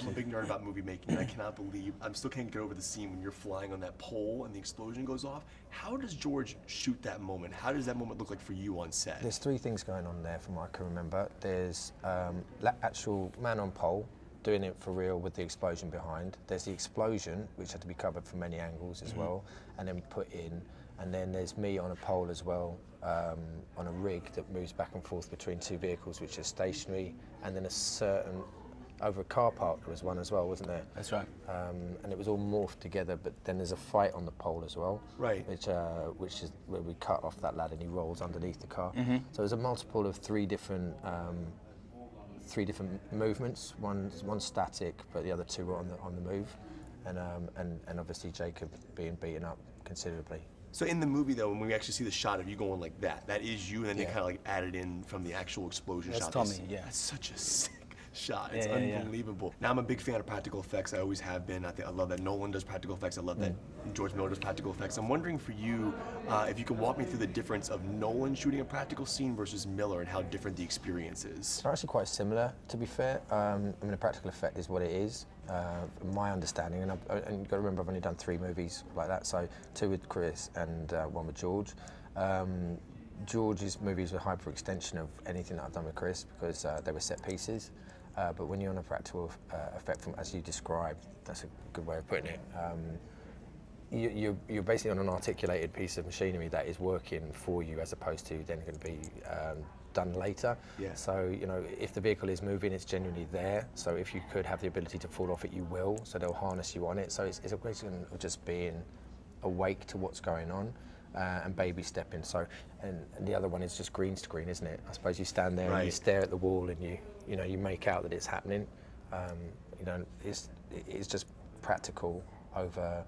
I'm a big nerd about movie making, and I cannot believe, I still can't get over the scene when you're flying on that pole and the explosion goes off. How does George shoot that moment? How does that moment look like for you on set? There's three things going on there from what I can remember. There's actual man on pole, doing it for real with the explosion behind. There's the explosion, which had to be covered from many angles as well, and then put in. And then there's me on a pole as well, on a rig that moves back and forth between two vehicles, which are stationary, and then a certain, over a car park there was one as well, wasn't there? That's right. And it was all morphed together, but then there's a fight on the pole as well. Right. Which is where we cut off that lad and he rolls underneath the car. So there's a multiple of three different movements. One static, but the other two were on the move, and obviously Jacob being beaten up considerably. So in the movie though, when we actually see the shot of you going like that is you, and then they kind of like added in from the actual explosion shot. That's Tommy, yeah. That's such a sick shot. It's unbelievable. Now I'm a big fan of practical effects. I always have been. I love that Nolan does practical effects. I love that George Miller does practical effects. I'm wondering for you, if you can walk me through the difference of Nolan shooting a practical scene versus Miller and how different the experience is. They're actually quite similar, to be fair. I mean, a practical effect is what it is, my understanding, and you've got to remember I've only done 3 movies like that, so 2 with Chris and 1 with George. George's movies were hyper-extension of anything that I've done with Chris because they were set pieces. But when you're on a practical effect, from, as you described, that's a good way of putting it, you're basically on an articulated piece of machinery that is working for you as opposed to then going to be done later. Yeah. So, you know, if the vehicle is moving, it's genuinely there. So if you could have the ability to fall off it, you will. So they'll harness you on it. So it's a question of just being awake to what's going on. And baby stepping. So, and the other one is just green screen, isn't it? I suppose you stand there and you stare at the wall and you know, you make out that it's happening. You know, it's just practical over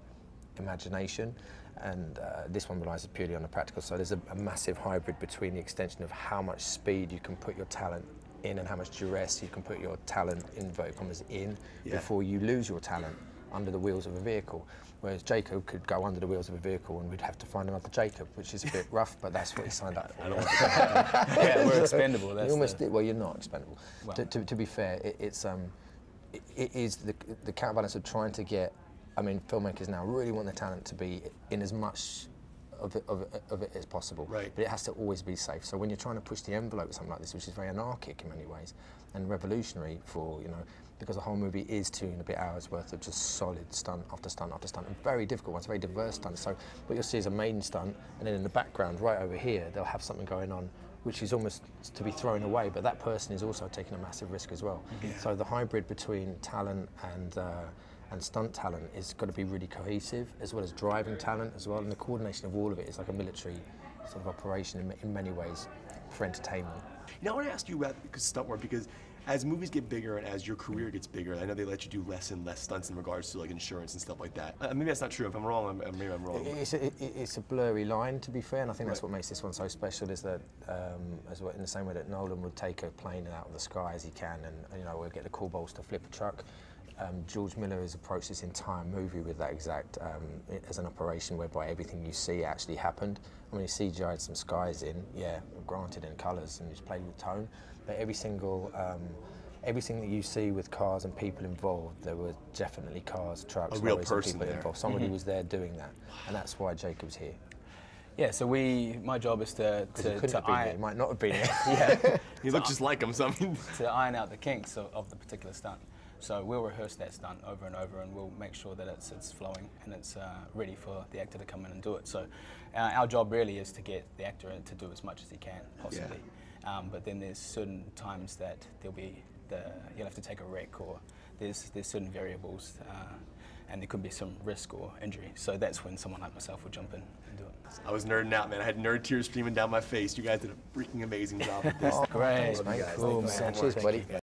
imagination, and this one relies purely on the practical. So there's a massive hybrid between the extension of how much speed you can put your talent in and how much duress you can put your talent, in inverted commas, in before you lose your talent under the wheels of a vehicle. Whereas Jacob could go under the wheels of a vehicle and we'd have to find another Jacob, which is a bit rough, but that's what he signed up for. Yeah, we're expendable. That's well, you're not expendable. Well, to be fair, it is the counterbalance of trying to get, I mean, filmmakers now really want their talent to be in as much of it as possible, but it has to always be safe. So when you're trying to push the envelope with something like this, which is very anarchic in many ways, and revolutionary for, you know, because the whole movie is 2 and a bit hours worth of just solid stunt after stunt after stunt, and very difficult ones, very diverse stunts. So what you'll see is a main stunt, and then in the background, right over here, they'll have something going on which is almost to be thrown away, but that person is also taking a massive risk as well. So the hybrid between talent and stunt talent is got to be really cohesive, as well as driving talent as well, and the coordination of all of it is like a military sort of operation in many ways for entertainment. Now I want to ask you about stunt work, because as movies get bigger and as your career gets bigger, I know they let you do less and less stunts in regards to like insurance and stuff like that. Maybe that's not true. If I'm wrong, maybe I'm wrong. It's a blurry line, to be fair, and I think that's what makes this one so special. Is that in the same way that Nolan would take a plane out of the sky as he can, and you know, we'll get the cool balls to flip a truck. George Miller has approached this entire movie with that exact, as an operation whereby everything you see actually happened. I mean, he CGI'd some skies in, yeah, granted in colours, and he's played with tone, but everything that you see with cars and people involved, there were definitely cars, trucks, lorries, and people involved. Somebody was there doing that, and that's why Jacob's here. Yeah, so my job is to iron. He might not have been here. Yeah, he looked just like him. Something to iron out the kinks of the particular stunt. So we'll rehearse that stunt over and over, and we'll make sure that it's flowing and it's ready for the actor to come in and do it. So our job really is to get the actor to do as much as he can possibly. But then there's certain times that you'll have to take a wreck, or there's certain variables, and there could be some risk or injury. So that's when someone like myself will jump in and do it. I was nerding out, man. I had nerd tears streaming down my face. You guys did a freaking amazing job with this. Great, mate. Cool, man. Cheers, buddy.